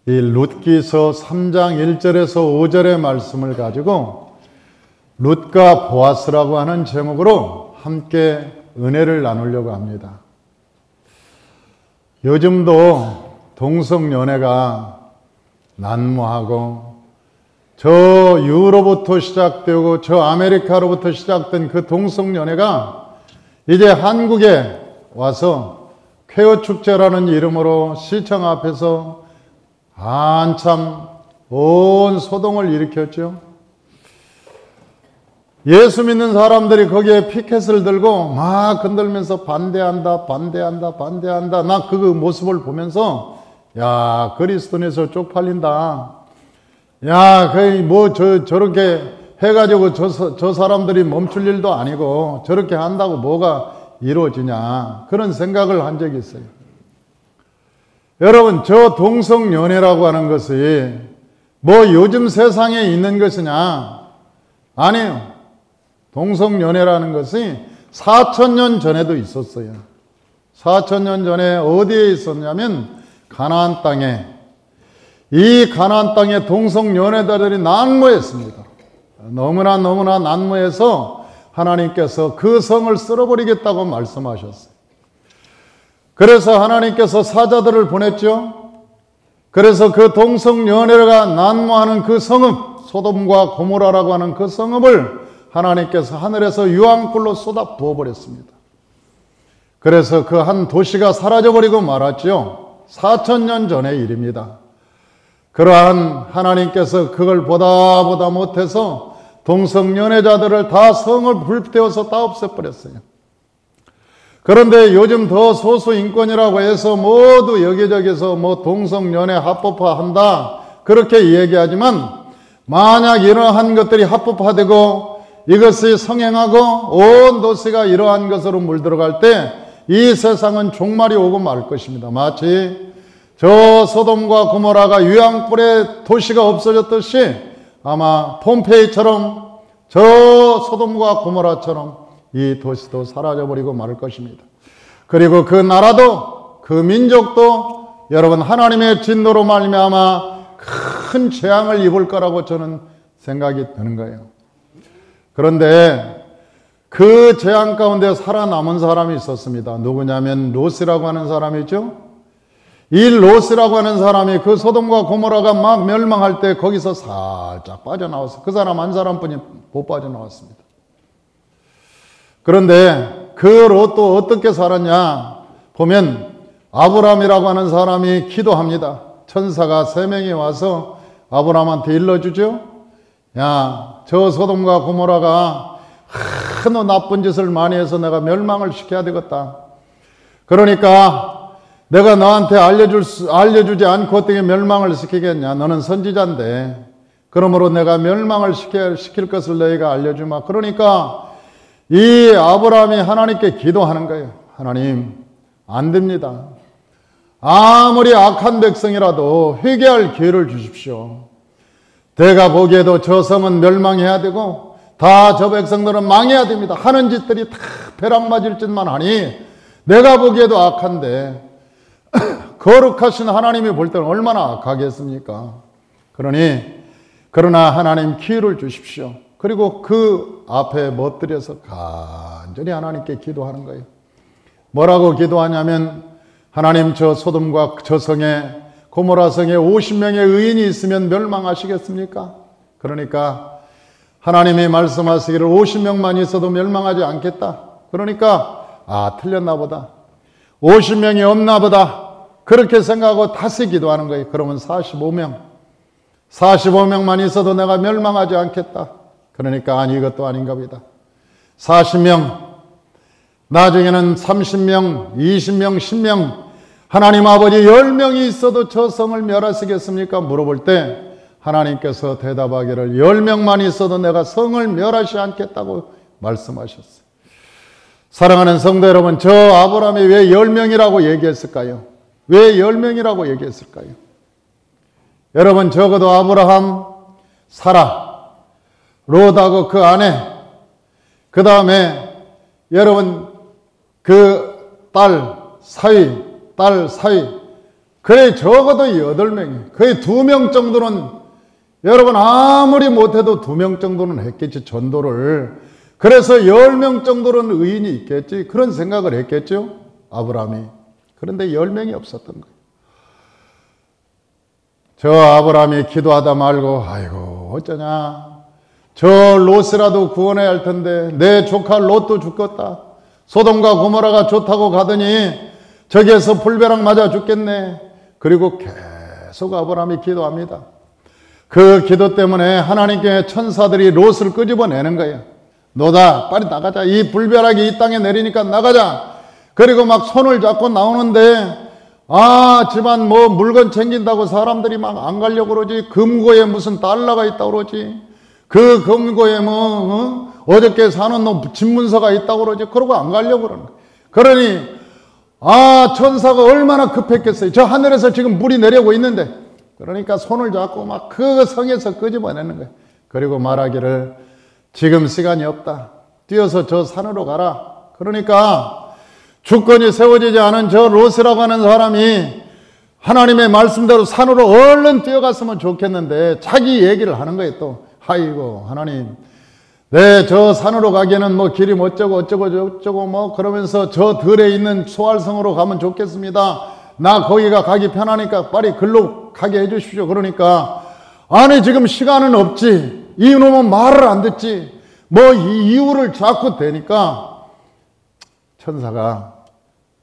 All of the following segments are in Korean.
이 룻기서 3장 1절에서 5절의 말씀을 가지고 룻과 보아스라고 하는 제목으로 함께 은혜를 나누려고 합니다. 요즘도 동성연애가 난무하고 저 유로부터 시작되고 저 아메리카로부터 시작된 그 동성연애가 이제 한국에 와서 퀘어 축제라는 이름으로 시청 앞에서 한참 온 소동을 일으켰죠. 예수 믿는 사람들이 거기에 피켓을 들고 막 흔들면서 반대한다. 나 그 모습을 보면서 야, 그리스도인에서 쪽팔린다. 야, 거의 뭐 저렇게 해가지고 저 사람들이 멈출 일도 아니고 저렇게 한다고 뭐가 이루어지냐. 그런 생각을 한 적이 있어요. 여러분, 저 동성연애라고 하는 것이 뭐 요즘 세상에 있는 것이냐? 아니에요. 동성연애라는 것이 4,000년 전에도 있었어요. 4,000년 전에 어디에 있었냐면 가나안 땅에, 이 가나안 땅에 동성연애자들이 난무했습니다. 너무나 난무해서 하나님께서 그 성을 쓸어버리겠다고 말씀하셨어요. 그래서 하나님께서 사자들을 보냈죠. 그래서 그 동성연애가 난무하는 그 성읍, 소돔과 고모라라고 하는 그 성읍을 하나님께서 하늘에서 유황불로 쏟아 부어버렸습니다. 그래서 그 한 도시가 사라져버리고 말았죠. 4,000년 전의 일입니다. 그러한 하나님께서 그걸 보다 못해서 동성연애자들을 다 성을 불태워서 다 없애버렸어요. 그런데 요즘 더 소수인권이라고 해서 모두 여기저기서 뭐 동성연애 합법화한다 그렇게 얘기하지만 만약 이러한 것들이 합법화되고 이것이 성행하고 온 도시가 이러한 것으로 물들어갈 때 이 세상은 종말이 오고 말 것입니다. 마치 저 소돔과 고모라가 유황불에 도시가 없어졌듯이 아마 폼페이처럼 저 소돔과 고모라처럼 이 도시도 사라져버리고 말 것입니다. 그리고 그 나라도 그 민족도 여러분 하나님의 진노로 말미암아 큰 재앙을 입을 거라고 저는 생각이 드는 거예요. 그런데 그 재앙 가운데 살아남은 사람이 있었습니다. 누구냐면 롯이라고 하는 사람이죠. 이 롯이라고 하는 사람이 그 소돔과 고모라가 막 멸망할 때 거기서 살짝 빠져나왔어요. 그 사람 한 사람뿐이 못 빠져나왔습니다. 그런데 그 롯도 어떻게 살았냐 보면 아브람이라고 하는 사람이 기도합니다. 천사가 3명이 와서 아브람한테 일러주죠. 야, 저 소돔과 고모라가 큰 나쁜 짓을 많이 해서 내가 멸망을 시켜야 되겠다. 그러니까 내가 너한테 알려주지 않고 어떻게 멸망을 시키겠냐. 너는 선지자인데 그러므로 내가 멸망을 시킬 것을 너희가 알려주마. 그러니까 이 아브라함이 하나님께 기도하는 거예요. 하나님, 안 됩니다. 아무리 악한 백성이라도 회개할 기회를 주십시오. 내가 보기에도 저 성은 멸망해야 되고 다 저 백성들은 망해야 됩니다. 하는 짓들이 다 벼락맞을 짓만 하니 내가 보기에도 악한데 거룩하신 하나님이 볼 때는 얼마나 악하겠습니까? 그러나 하나님 기회를 주십시오. 그리고 그 앞에 멋들여서 간절히 하나님께 기도하는 거예요. 뭐라고 기도하냐면 하나님 저 소돔과 저 성에 고모라 성에 50명의 의인이 있으면 멸망하시겠습니까? 그러니까 하나님이 말씀하시기를 50명만 있어도 멸망하지 않겠다. 그러니까 틀렸나 보다. 50명이 없나 보다. 그렇게 생각하고 다시 기도하는 거예요. 그러면 45명만 있어도 내가 멸망하지 않겠다. 그러니까 이것도 아닌가 보다. 40명, 나중에는 30명, 20명, 10명, 하나님 아버지 10명이 있어도 저 성을 멸하시겠습니까? 물어볼 때 하나님께서 대답하기를 10명만 있어도 내가 성을 멸하지 않겠다고 말씀하셨어요. 사랑하는 성도 여러분, 저 아브라함이 왜 10명이라고 얘기했을까요? 왜 10명이라고 얘기했을까요? 여러분, 적어도 아브라함, 사라, 롯하고 그 아내, 그 다음에 여러분 그 딸 사위 그래 적어도 8명이, 거의 2명 정도는, 여러분 아무리 못해도 2명 정도는 했겠지, 전도를. 그래서 10명 정도는 의인이 있겠지, 그런 생각을 했겠죠, 아브라함이. 그런데 10명이 없었던 거예요. 저 아브라함이 기도하다 말고, 아이고 어쩌냐, 저 롯이라도 구원해야 할 텐데, 내 조카 롯도 죽겠다, 소돔과 고모라가 좋다고 가더니 저기에서 불벼락 맞아 죽겠네. 그리고 계속 아브라함이 기도합니다. 그 기도 때문에 하나님께 천사들이 롯을 끄집어내는 거예요. 너다, 빨리 나가자. 이 불벼락이 이 땅에 내리니까 나가자. 그리고 막 손을 잡고 나오는데, 집안 뭐 물건 챙긴다고 사람들이 막 안 가려고 그러지. 금고에 무슨 달러가 있다고 그러지. 그 금고에 어저께 사는 놈 집문서가 있다고 그러지. 그러고 안 가려고 그러는 거예요. 그러니 천사가 얼마나 급했겠어요. 저 하늘에서 지금 물이 내려오고 있는데. 그러니까 손을 잡고 막 그 성에서 끄집어내는 거예요. 그리고 말하기를, 지금 시간이 없다, 뛰어서 저 산으로 가라. 그러니까 주권이 세워지지 않은 저 롯이라고 하는 사람이 하나님의 말씀대로 산으로 얼른 뛰어갔으면 좋겠는데 자기 얘기를 하는 거예요. 또 아이고 하나님, 네, 저 산으로 가기에는 뭐 길이 어쩌고 저쩌고 뭐 그러면서 저 들에 있는 소알성으로 가면 좋겠습니다. 나 거기가 가기 편하니까 빨리 글로 가게 해주십시오. 그러니까 아니 지금 시간은 없지, 이놈은 말을 안 듣지, 뭐 이 이유를 자꾸 대니까 천사가,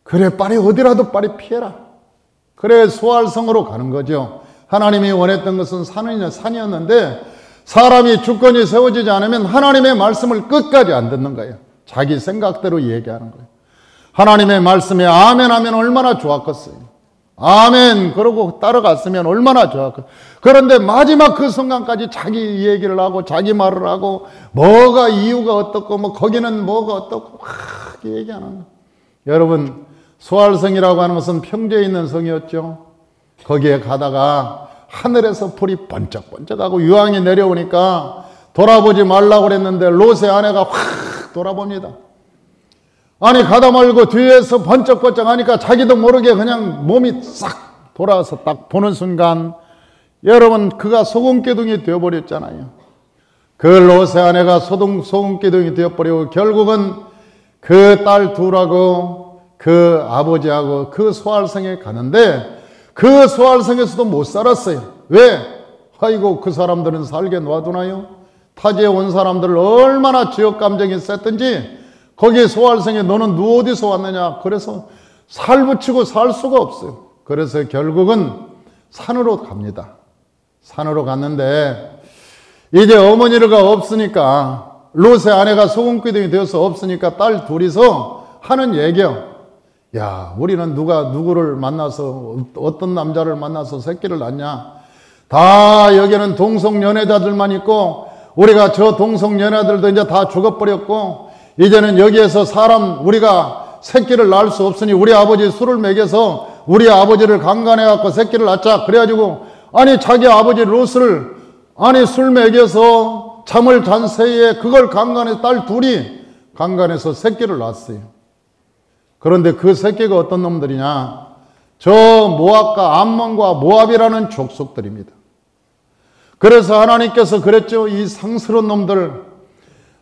그래 빨리 어디라도 빨리 피해라. 그래 소알성으로 가는 거죠. 하나님이 원했던 것은 산이었는데 사람이 주권이 세워지지 않으면 하나님의 말씀을 끝까지 안 듣는 거예요. 자기 생각대로 얘기하는 거예요. 하나님의 말씀에 아멘 하면 얼마나 좋았겠어요. 아멘 그러고 따라갔으면 얼마나 좋았겠어요. 그런데 마지막 그 순간까지 자기 얘기를 하고 자기 말을 하고, 뭐가 이유가 어떻고 뭐 거기는 뭐가 어떻고 막 얘기하는 거예요. 여러분, 소알성이라고 하는 것은 평지에 있는 성이었죠. 거기에 가다가 하늘에서 불이 번쩍번쩍하고 유황이 내려오니까 돌아보지 말라고 그랬는데 롯의 아내가 확 돌아봅니다. 아니 가다 말고 뒤에서 번쩍번쩍 하니까 자기도 모르게 그냥 몸이 싹 돌아서 딱 보는 순간, 여러분 그가 소금기둥이 되어버렸잖아요. 그 롯의 아내가 소금기둥이 되어버리고 결국은 그 딸 둘하고 그 아버지하고 그 소알성에 가는데, 그 소알성에서도 못 살았어요. 왜? 아이고 그 사람들은 살게 놔두나요? 타지에 온 사람들 얼마나 지역 감정이 셌든지 거기 소알성에 너는 어디서 왔느냐, 그래서 살붙이고 살 수가 없어요. 그래서 결국은 산으로 갑니다. 산으로 갔는데 이제 어머니가 없으니까, 롯의 아내가 소금기둥이 되어서 없으니까 딸 둘이서 하는 얘기요. 야, 우리는 누구를 만나서, 어떤 남자를 만나서 새끼를 낳냐. 다 여기는 동성연애자들만 있고 우리가 저 동성연애자들도 이제 다 죽어버렸고 이제는 여기에서 우리가 새끼를 낳을 수 없으니 우리 아버지 술을 먹여서 우리 아버지를 강간해갖고 새끼를 낳자. 그래가지고 자기 아버지 롯을 술 먹여서 잠을 잔 새에 그걸 강간해서 딸 둘이 강간해서 새끼를 낳았어요. 그런데 그 새끼가 어떤 놈들이냐, 저 모압과 암몬과 모압이라는 족속들입니다. 그래서 하나님께서 그랬죠. 이 상스러운 놈들,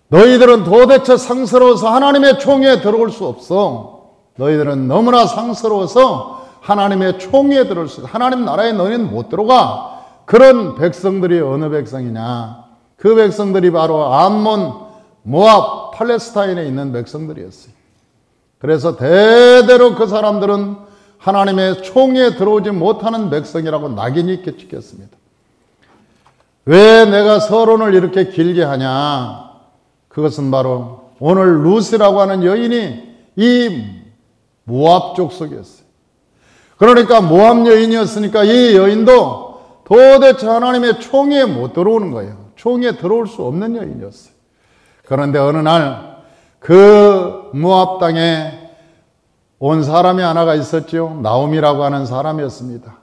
너희들은 도대체 상스러워서 하나님의 총회에 들어올 수 없어. 너희들은 너무나 상스러워서 하나님의 총회에 들어올 수 없어. 하나님 나라에 너희는 못 들어가. 그런 백성들이 어느 백성이냐, 그 백성들이 바로 암몬, 모압, 팔레스타인에 있는 백성들이었어요. 그래서 대대로 그 사람들은 하나님의 총회에 들어오지 못하는 백성이라고 낙인이 찍혔습니다. 왜 내가 서론을 이렇게 길게 하냐, 그것은 바로 오늘 룻이라고 하는 여인이 이 모압 족속이었어요. 그러니까 모압 여인이었으니까 이 여인도 도대체 하나님의 총회에 못 들어오는 거예요. 총회에 들어올 수 없는 여인이었어요. 그런데 어느 날 그 모압 땅에 온 사람이 하나가 있었죠. 나옴이라고 하는 사람이었습니다.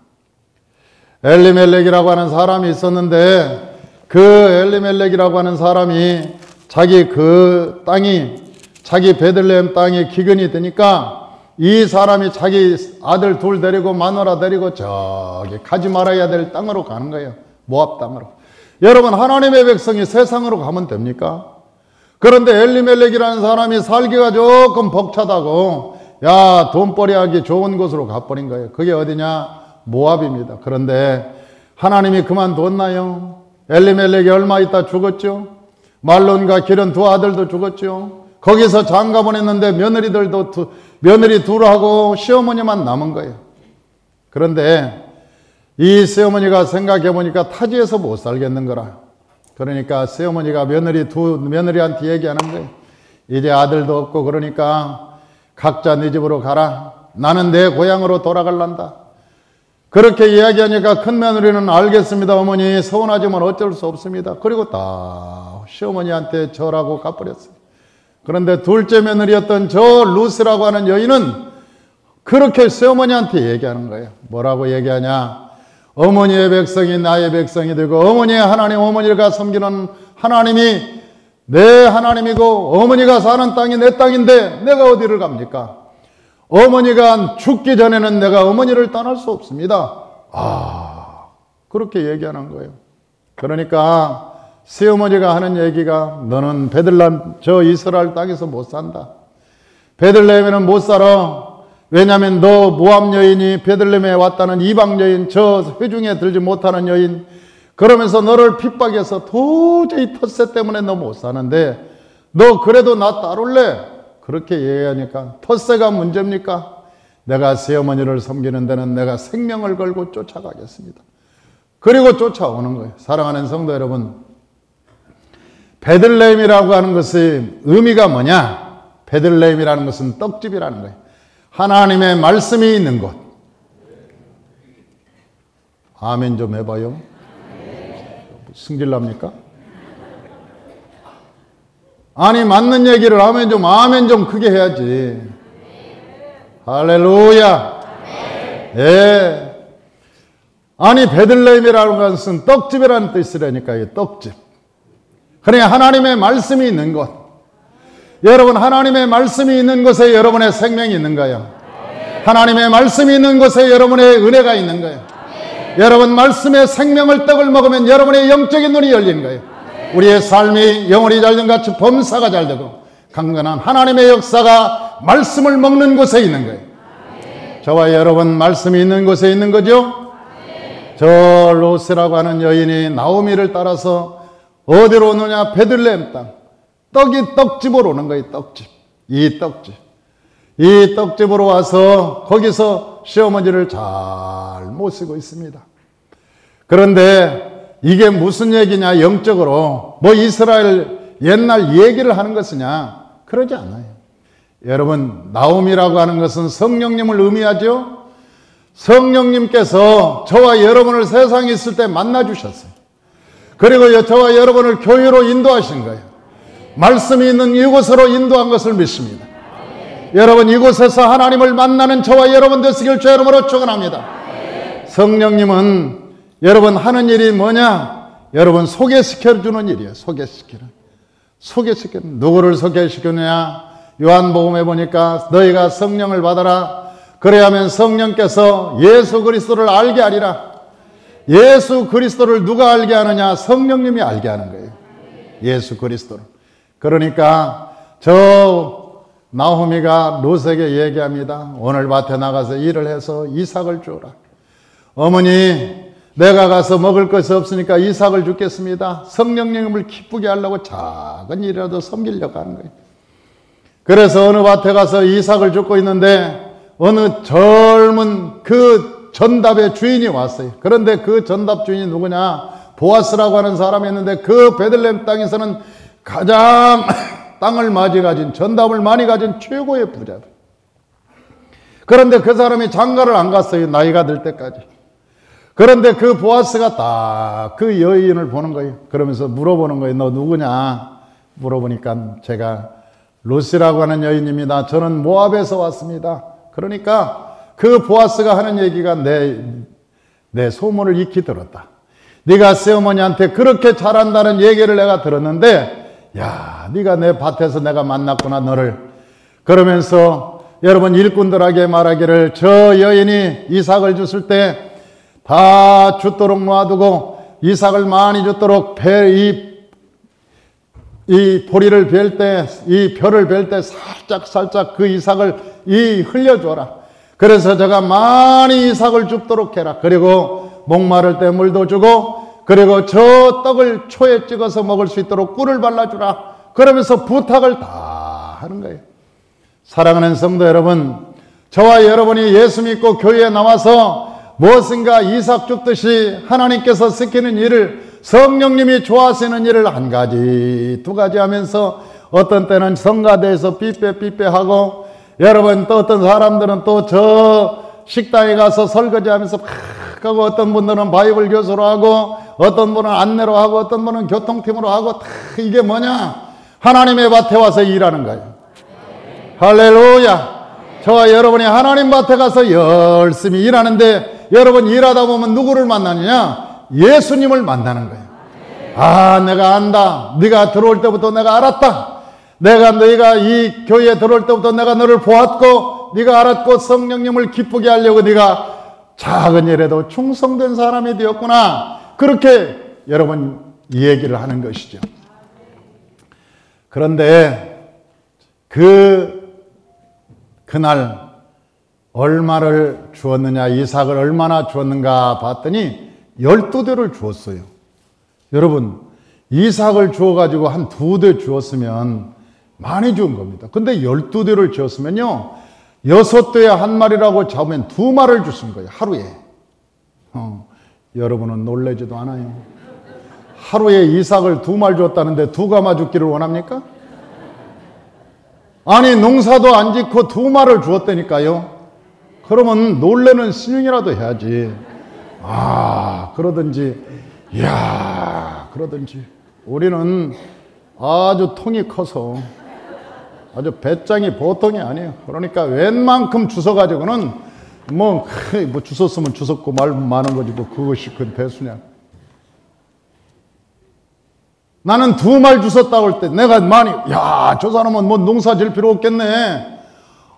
엘리멜렉이라고 하는 사람이 있었는데, 그 엘리멜렉이라고 하는 사람이 자기 베들레헴 땅이 기근이 되니까 이 사람이 자기 아들 둘 데리고 마누라 데리고 저기 가지 말아야 될 땅으로 가는 거예요. 모압 땅으로. 여러분, 하나님의 백성이 세상으로 가면 됩니까? 그런데 엘리멜렉이라는 사람이 살기가 조금 벅차다고 야, 돈벌이 하기 좋은 곳으로 가버린 거예요. 그게 어디냐? 모압입니다. 그런데 하나님이 그만뒀나요? 엘리멜렉이 얼마 있다 죽었죠. 말론과 기른 두 아들도 죽었죠. 거기서 장가 보냈는데 며느리 둘하고 시어머니만 남은 거예요. 그런데 이 시어머니가 생각해 보니까 타지에서 못 살겠는 거라. 그러니까 시어머니가 며느리한테 얘기하는 거예요. 이제 아들도 없고 그러니까 각자 네 집으로 가라. 나는 내 고향으로 돌아갈란다. 그렇게 이야기하니까 큰 며느리는 알겠습니다 어머니, 서운하지만 어쩔 수 없습니다. 그리고 다 시어머니한테 절하고 가버렸어요. 그런데 둘째 며느리였던 저 루스라고 하는 여인은 그렇게 시어머니한테 얘기하는 거예요. 뭐라고 얘기하냐? 어머니의 백성이 나의 백성이 되고 어머니의 하나님, 어머니가 섬기는 하나님이 내 하나님이고 어머니가 사는 땅이 내 땅인데 내가 어디를 갑니까? 어머니가 죽기 전에는 내가 어머니를 떠날 수 없습니다. 그렇게 얘기하는 거예요. 그러니까 시어머니가 하는 얘기가 너는 베들레헴 저 이스라엘 땅에서 못 산다. 베들레헴에는 못 살아. 왜냐하면 너 모압 여인이 베들레헴에 왔다는 이방 여인, 저 회중에 들지 못하는 여인, 그러면서 너를 핍박해서 도저히 텃세 때문에 너 못 사는데 너 그래도 나 따를래? 그렇게 얘기하니까 텃세가 문제입니까? 내가 시어머니를 섬기는 데는 내가 생명을 걸고 쫓아가겠습니다. 그리고 쫓아오는 거예요. 사랑하는 성도 여러분, 베들레헴이라고 하는 것의 의미가 뭐냐? 베들레헴이라는 것은 떡집이라는 거예요. 하나님의 말씀이 있는 곳. 아멘 좀 해봐요. 승질납니까? 아니, 맞는 얘기를 아멘 좀 크게 해야지. 할렐루야. 예. 아니, 베들레헴이라는 것은 떡집이라는 뜻이라니까, 이 떡집. 그러니까 하나님의 말씀이 있는 곳. 여러분, 하나님의 말씀이 있는 곳에 여러분의 생명이 있는 거예요. 하나님의 말씀이 있는 곳에 여러분의 은혜가 있는 거예요. 여러분, 말씀의 생명을 떡을 먹으면 여러분의 영적인 눈이 열리는 거예요. 우리의 삶이 영혼이 잘된 같이 범사가 잘 되고 강건한 하나님의 역사가 말씀을 먹는 곳에 있는 거예요. 저와 여러분, 말씀이 있는 곳에 있는 거죠. 저 로스라고 하는 여인이 나오미를 따라서 어디로 오느냐? 베들레헴 땅. 떡집으로 오는 거예요. 떡집. 이 떡집으로 와서 거기서 시어머니를 잘 모시고 있습니다. 그런데 이게 무슨 얘기냐? 영적으로 뭐 이스라엘 옛날 얘기를 하는 것이냐? 그러지 않아요. 여러분, 나오미라고 하는 것은 성령님을 의미하죠. 성령님께서 저와 여러분을 세상에 있을 때 만나 주셨어요. 그리고 저와 여러분을 교회로 인도하신 거예요. 말씀이 있는 이곳으로 인도한 것을 믿습니다. 여러분, 이곳에서 하나님을 만나는 저와 여러분 되시길 주 이름으로 축원합니다. 성령님은 여러분 하는 일이 뭐냐? 여러분 소개시켜주는 일이에요. 소개시키는. 누구를 소개시키느냐? 요한복음에 보니까 너희가 성령을 받아라. 그래야 하면 성령께서 예수 그리스도를 알게 하리라. 예수 그리스도를 누가 알게 하느냐? 성령님이 알게 하는 거예요. 예수 그리스도를. 그러니까 저 나오미가 롯에게 얘기합니다. 오늘 밭에 나가서 일을 해서 이삭을 주어라. 어머니, 내가 가서 먹을 것이 없으니까 이삭을 주겠습니다. 성령님을 기쁘게 하려고 작은 일이라도 섬기려고 하는 거예요. 그래서 어느 밭에 가서 이삭을 줍고 있는데 어느 젊은 그 전답의 주인이 왔어요. 그런데 그 전답 주인이 누구냐? 보아스라고 하는 사람이 있는데 그 베들레헴 땅에서는 가장 땅을 많이 가진, 전답을 많이 가진 최고의 부자. 그런데 그 사람이 장가를 안 갔어요. 나이가 들 때까지. 그런데 그 보아스가 딱 그 여인을 보는 거예요. 그러면서 물어보는 거예요. 너 누구냐? 물어보니까 제가 루시라고 하는 여인입니다. 저는 모압에서 왔습니다. 그러니까 그 보아스가 하는 얘기가 내 소문을 익히 들었다. 네가 시어머니한테 그렇게 잘한다는 얘기를 내가 들었는데 야, 네가 내 밭에서 내가 만났구나 너를. 그러면서 여러분 일꾼들에게 말하기를 저 여인이 이삭을 줬을 때 다 주도록 놔두고 이삭을 많이 줬도록 이 보리를 벨 때, 이 벼를 벨 때 살짝 그 이삭을 흘려줘라. 그래서 저가 많이 이삭을 줍도록 해라. 그리고 목마를 때 물도 주고, 그리고 저 떡을 초에 찍어서 먹을 수 있도록 꿀을 발라주라. 그러면서 부탁을 다 하는 거예요. 사랑하는 성도 여러분, 저와 여러분이 예수 믿고 교회에 나와서 무엇인가 이삭 줍듯이 하나님께서 시키는 일을, 성령님이 좋아하시는 일을 한 가지, 두 가지 하면서 어떤 때는 성가대에서 삐빼하고, 여러분 또 어떤 사람들은 또 저 식당에 가서 설거지하면서 막 하고, 어떤 분들은 바이블 교수로 하고, 어떤 분은 안내로 하고, 어떤 분은 교통팀으로 하고, 다 이게 뭐냐? 하나님의 밭에 와서 일하는 거예요. 할렐루야. 저와 여러분이 하나님 밭에 가서 열심히 일하는데, 여러분 일하다 보면 누구를 만나느냐? 예수님을 만나는 거예요. 아, 내가 안다. 네가 들어올 때부터 내가 알았다. 너희가 이 교회에 들어올 때부터 내가 너를 보았고, 네가 알았고, 성령님을 기쁘게 하려고 네가 작은 일에도 충성된 사람이 되었구나. 그렇게 여러분 이 얘기를 하는 것이죠. 그런데 그날 얼마를 주었느냐, 이삭을 얼마나 주었는가 봤더니 12대를 주었어요. 여러분, 이삭을 주어가지고 한 2대 주었으면 많이 주은 겁니다. 근데 12대를 주었으면요, 6대에 한 마리라고 잡으면 2마리를 주신 거예요, 하루에. 여러분은 놀라지도 않아요. 하루에 이삭을 2마리 줬다는데 2가마 죽기를 원합니까? 아니, 농사도 안 짓고 2마리를 주었다니까요. 그러면 놀래는 신용이라도 해야지. 아, 그러든지, 이야, 그러든지. 우리는 아주 통이 커서 아주 배짱이 보통이 아니에요. 그러니까 웬만큼 주워가지고는 뭐 주웠으면 주웠고 말면 많은 거지 뭐 그것이 큰 대수냐. 나는 2마리 주웠다고 할 때 내가 많이, 야, 저 사람은 뭐 농사 질 필요 없겠네.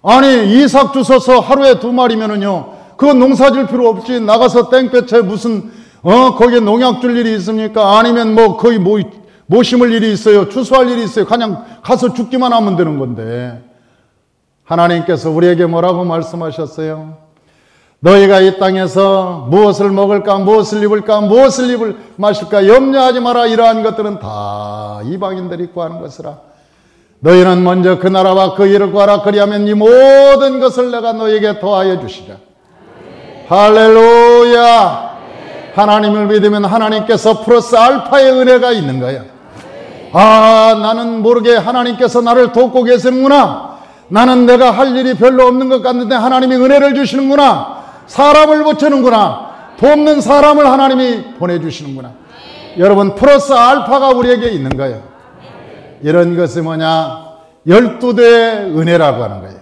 아니, 이삭 주워서 하루에 2마리면은요, 그건 농사 질 필요 없지. 나가서 땡볕에 무슨, 거기에 농약 줄 일이 있습니까? 아니면 뭐 거의 뭐 심을 일이 있어요? 추수할 일이 있어요? 그냥 가서 죽기만 하면 되는 건데. 하나님께서 우리에게 뭐라고 말씀하셨어요? 너희가 이 땅에서 무엇을 먹을까, 무엇을 입을까, 무엇을 마실까 염려하지 마라. 이러한 것들은 다 이방인들이 구하는 것이라. 너희는 먼저 그 나라와 그 일을 구하라. 그리하면 이 모든 것을 내가 너희에게 더하여 주시라. 할렐루야. 하나님을 믿으면 하나님께서 플러스 알파의 은혜가 있는 거야. 아, 나는 모르게 하나님께서 나를 돕고 계시는구나. 나는 내가 할 일이 별로 없는 것 같는데 하나님이 은혜를 주시는구나. 사람을 붙이는구나. 돕는 사람을 하나님이 보내주시는구나. 여러분, 플러스 알파가 우리에게 있는 거예요. 이런 것이 뭐냐? 12대의 은혜라고 하는 거예요.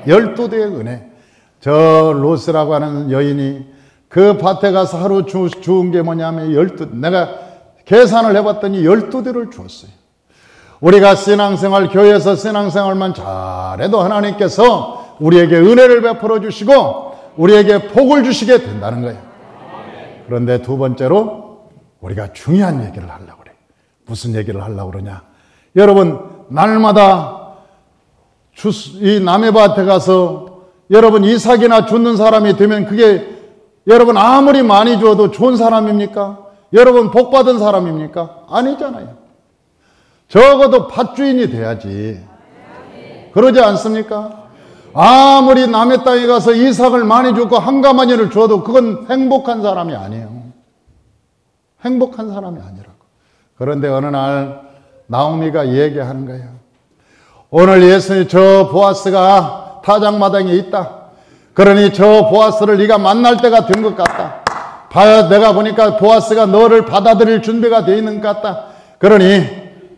12대의 은혜. 저 로스라고 하는 여인이 그 밭에 가서 하루 주운 게 뭐냐면 내가 계산을 해봤더니 12대를 주었어요. 우리가 신앙생활, 교회에서 신앙생활만 잘해도 하나님께서 우리에게 은혜를 베풀어 주시고 우리에게 복을 주시게 된다는 거예요. 그런데 두 번째로 우리가 중요한 얘기를 하려고 그래요. 무슨 얘기를 하려고 그러냐? 여러분, 날마다 이 남의 밭에 가서 여러분 이삭이나 줍는 사람이 되면 그게 여러분 아무리 많이 줘도 좋은 사람입니까? 여러분 복 받은 사람입니까? 아니잖아요. 적어도 밭주인이 돼야지. 그러지 않습니까? 아무리 남의 땅에 가서 이삭을 많이 주고 한 가마니를 줘도 그건 행복한 사람이 아니에요. 행복한 사람이 아니라고. 그런데 어느 날 나오미가 얘기하는 거예요. 오늘 예수님 저 보아스가 타작마당에 있다. 그러니 저 보아스를 네가 만날 때가 된 것 같다. 내가 보니까 보아스가 너를 받아들일 준비가 되어 있는 것 같다. 그러니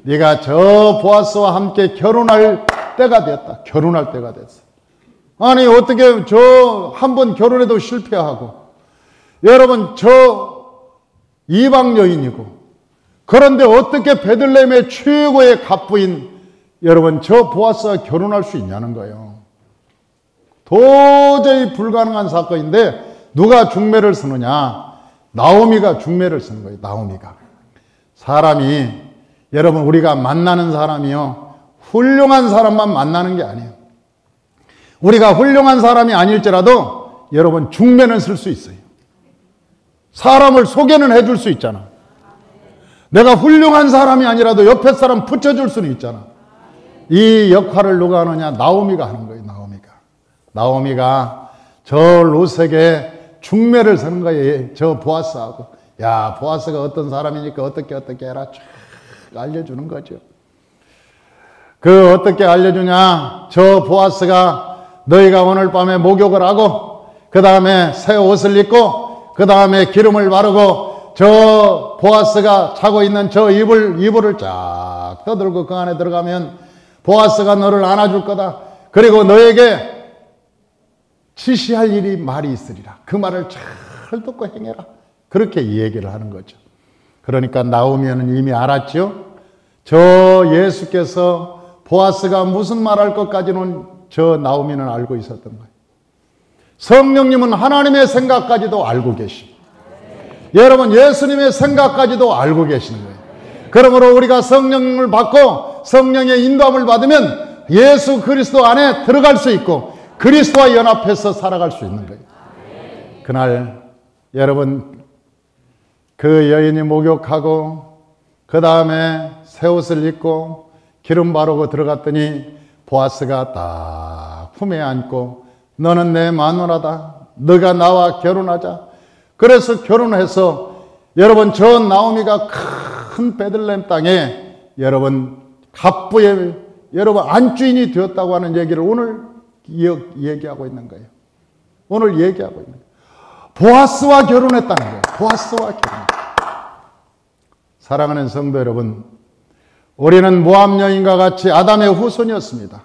네가 저 보아스와 함께 결혼할 때가 됐다. 결혼할 때가 됐어. 아니 어떻게 저 한 번 결혼해도 실패하고 여러분 저 이방 여인이고 그런데 어떻게 베들레헴의 최고의 갑부인 여러분 저 보아스와 결혼할 수 있냐는 거예요. 도저히 불가능한 사건인데 누가 중매를 쓰느냐? 나오미가 중매를 쓰는 거예요. 나오미가. 사람이, 여러분, 우리가 만나는 사람이요, 훌륭한 사람만 만나는 게 아니에요. 우리가 훌륭한 사람이 아닐지라도 여러분 중매는 쓸 수 있어요. 사람을 소개는 해줄 수 있잖아. 내가 훌륭한 사람이 아니라도 옆에 사람 붙여줄 수는 있잖아. 이 역할을 누가 하느냐? 나오미가 하는 거예요. 나오미가 저 룻에게 중매를 서는 거예요. 저 보아스하고. 야, 보아스가 어떤 사람이니까 어떻게 해라 쫙 알려주는 거죠. 그 어떻게 알려주냐? 저 보아스가 너희가 오늘 밤에 목욕을 하고 그 다음에 새 옷을 입고 그 다음에 기름을 바르고 저 보아스가 자고 있는 저 이불을 쫙 떠들고 그 안에 들어가면 보아스가 너를 안아줄 거다. 그리고 너에게 지시할 일이 말이 있으리라. 그 말을 잘 듣고 행해라. 그렇게 이 얘기를 하는 거죠. 그러니까 나오미는 이미 알았죠. 저 예수께서 보아스가 무슨 말할 것까지는 저 나오미는 알고 있었던 거예요. 성령님은 하나님의 생각까지도 알고 계시고 여러분 예수님의 생각까지도 알고 계시는 거예요. 그러므로 우리가 성령을 받고 성령의 인도함을 받으면 예수 그리스도 안에 들어갈 수 있고 그리스도와 연합해서 살아갈 수 있는 거예요. 그날 여러분 그 여인이 목욕하고 그 다음에 새 옷을 입고 기름 바르고 들어갔더니 보아스가 딱 품에 안고 너는 내 마누라다. 너가 나와 결혼하자. 그래서 결혼해서 여러분 저 나오미가 큰 베들레헴 땅에 여러분 갑부의 여러분 안주인이 되었다고 하는 얘기를 오늘 얘기하고 있는 거예요. 오늘 얘기하고 있는 거예요. 보아스와 결혼했다는 거예요. 보아스와 결혼. 사랑하는 성도 여러분, 우리는 모압 여인과 같이 아담의 후손이었습니다.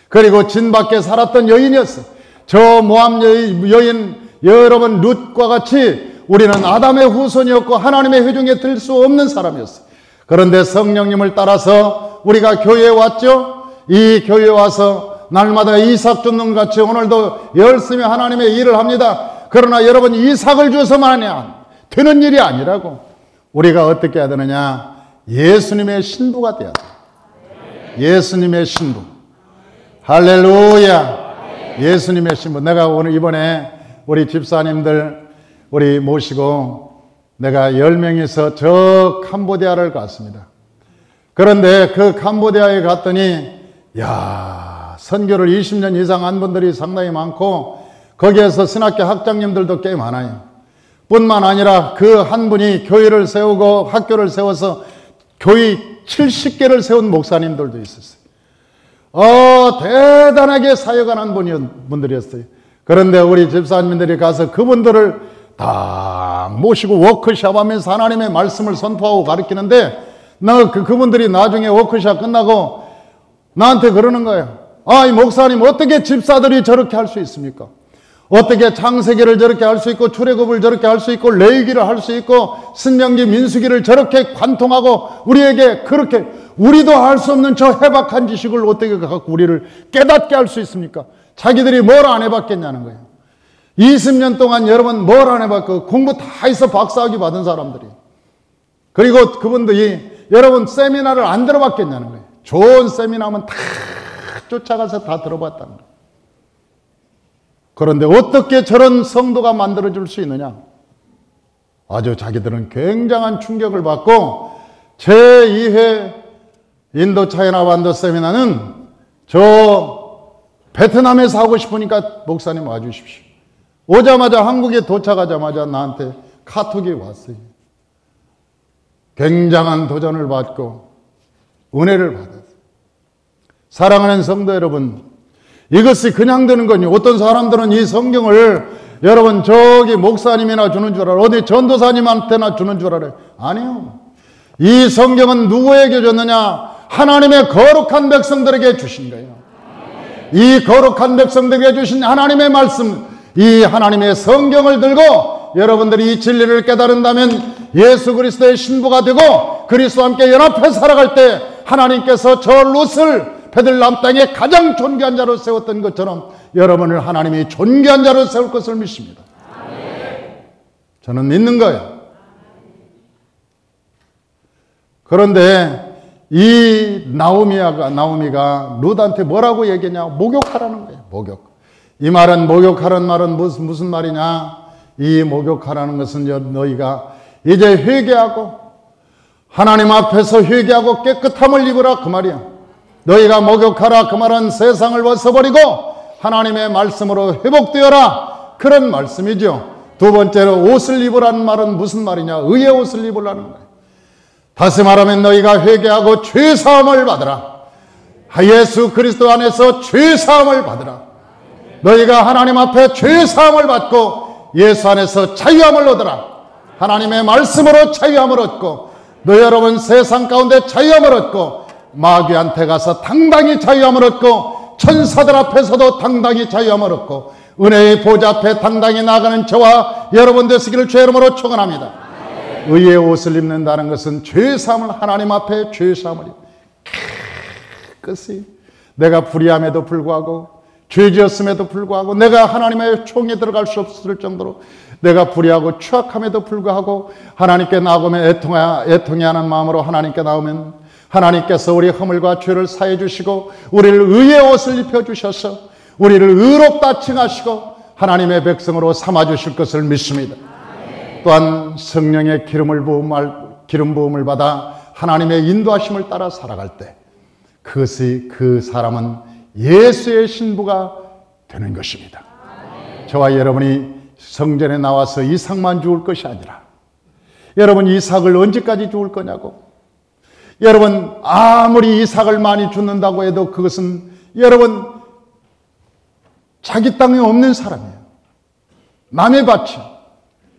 그리고 진 밖에 살았던 여인이었어요. 저 모압 여인 여러분 룻과 같이 우리는 아담의 후손이었고 하나님의 회중에 들 수 없는 사람이었어요. 그런데 성령님을 따라서 우리가 교회에 왔죠. 이 교회에 와서 날마다 이삭 줍는 같이 오늘도 열심히 하나님의 일을 합니다. 그러나 여러분 이삭을 주어서만 되는 일이 아니라고 우리가 어떻게 해야 되느냐? 예수님의 신부가 돼야 돼. 예수님의 신부. 할렐루야. 예수님의 신부. 내가 오늘 이번에 우리 집사님들 우리 모시고 내가 10명이서 저 캄보디아를 갔습니다. 그런데 그 캄보디아에 갔더니 야, 선교를 20년 이상 한 분들이 상당히 많고 거기에서 신학교 학장님들도 꽤 많아요. 뿐만 아니라 그 한 분이 교회를 세우고 학교를 세워서 교회 70개를 세운 목사님들도 있었어요. 대단하게 사역하는 분들이었어요. 그런데 우리 집사님들이 가서 그분들을 딱 모시고 워크숍 하면서 하나님의 말씀을 선포하고 가르치는데 그분들이 나중에 워크숍 끝나고 나한테 그러는 거예요. 이 목사님 어떻게 집사들이 저렇게 할 수 있습니까? 어떻게 창세기를 저렇게 할 수 있고 출애굽을 저렇게 할 수 있고 레위기를 할 수 있고 신명기 민수기를 저렇게 관통하고 우리에게 그렇게 우리도 할 수 없는 저 해박한 지식을 어떻게 갖고 우리를 깨닫게 할 수 있습니까? 자기들이 뭘 안 해봤겠냐는 거예요. 20년 동안 여러분 뭘 안 해봤고 공부 다 해서 박사학위 받은 사람들이 그리고 그분들이 여러분 세미나를 안 들어봤겠냐는 거예요. 좋은 세미나면 다 쫓아가서 다 들어봤다는 거예요. 그런데 어떻게 저런 성도가 만들어질 수 있느냐? 아주 자기들은 굉장한 충격을 받고 제2회 인도 차이나 반도 세미나는 저 베트남에서 하고 싶으니까 목사님 와주십시오. 오자마자 한국에 도착하자마자 나한테 카톡이 왔어요. 굉장한 도전을 받고 은혜를 받았어요. 사랑하는 성도 여러분, 이것이 그냥 되는 거니 어떤 사람들은 이 성경을 여러분 저기 목사님이나 주는 줄 알아요. 어디 전도사님한테나 주는 줄 알아요. 아니요. 이 성경은 누구에게 줬느냐? 하나님의 거룩한 백성들에게 주신 거예요. 이 거룩한 백성들에게 주신 하나님의 말씀, 이 하나님의 성경을 들고 여러분들이 이 진리를 깨달은다면 예수 그리스도의 신부가 되고 그리스도와 함께 연합해 살아갈 때 하나님께서 저 룻을 베들레헴 땅에 가장 존귀한 자로 세웠던 것처럼 여러분을 하나님이 존귀한 자로 세울 것을 믿습니다. 저는 믿는 거예요. 그런데 이 나오미가 룻한테 뭐라고 얘기했냐? 목욕하라는 거예요. 목욕. 이 말은, 목욕하라는 말은 무슨 말이냐? 이 목욕하라는 것은 너희가 이제 회개하고 하나님 앞에서 회개하고 깨끗함을 입으라 그 말이야. 너희가 목욕하라 그 말은 세상을 벗어버리고 하나님의 말씀으로 회복되어라 그런 말씀이죠. 두 번째로 옷을 입으라는 말은 무슨 말이냐? 의의 옷을 입으라는 거예요. 다시 말하면 너희가 회개하고 죄사함을 받으라. 예수 그리스도 안에서 죄사함을 받으라. 너희가 하나님 앞에 죄사함을 받고 예수 안에서 자유함을 얻으라. 하나님의 말씀으로 자유함을 얻고 너희 여러분 세상 가운데 자유함을 얻고 마귀한테 가서 당당히 자유함을 얻고 천사들 앞에서도 당당히 자유함을 얻고 은혜의 보좌 앞에 당당히 나가는 저와 여러분 되시기를 주의 이름으로 축원합니다. 의의 옷을 입는다는 것은 죄사함을 하나님 앞에 죄사함을 깨끗이 내가 불의함에도 불구하고 죄지었음에도 불구하고 내가 하나님의 총에 들어갈 수 없을 정도로 내가 불의하고 추악함에도 불구하고 하나님께 나오면 애통해 하는 마음으로 하나님께 나오면 하나님께서 우리 허물과 죄를 사해 주시고 우리를 의의 옷을 입혀 주셔서 우리를 의롭다 칭하시고 하나님의 백성으로 삼아 주실 것을 믿습니다. 또한 성령의 기름 부음을 받아 하나님의 인도하심을 따라 살아갈 때 그것이 그 사람은 예수의 신부가 되는 것입니다. 저와 여러분이 성전에 나와서 이삭만 죽을 것이 아니라 여러분 이삭을 언제까지 죽을 거냐고. 여러분 아무리 이삭을 많이 죽는다고 해도 그것은 여러분 자기 땅에 없는 사람이에요. 남의 밭이요.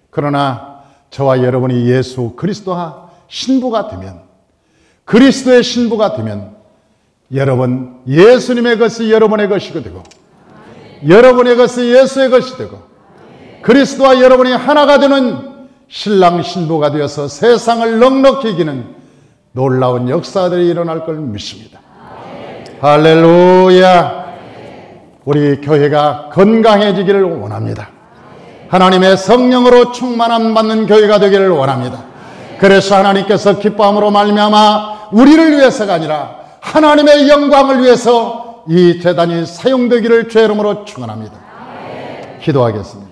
그러나 저와 여러분이 예수 그리스도와 신부가 되면 그리스도의 신부가 되면 여러분 예수님의 것이 여러분의 것이 되고 여러분의 것이 예수의 것이 되고 그리스도와 여러분이 하나가 되는 신랑 신부가 되어서 세상을 넉넉히 이기는 놀라운 역사들이 일어날 걸 믿습니다. 할렐루야. 우리 교회가 건강해지기를 원합니다. 하나님의 성령으로 충만함 받는 교회가 되기를 원합니다. 그래서 하나님께서 기뻐함으로 말미암아 우리를 위해서가 아니라 하나님의 영광을 위해서 이 제단이 사용되기를 주의 이름으로 축원합니다. 기도하겠습니다.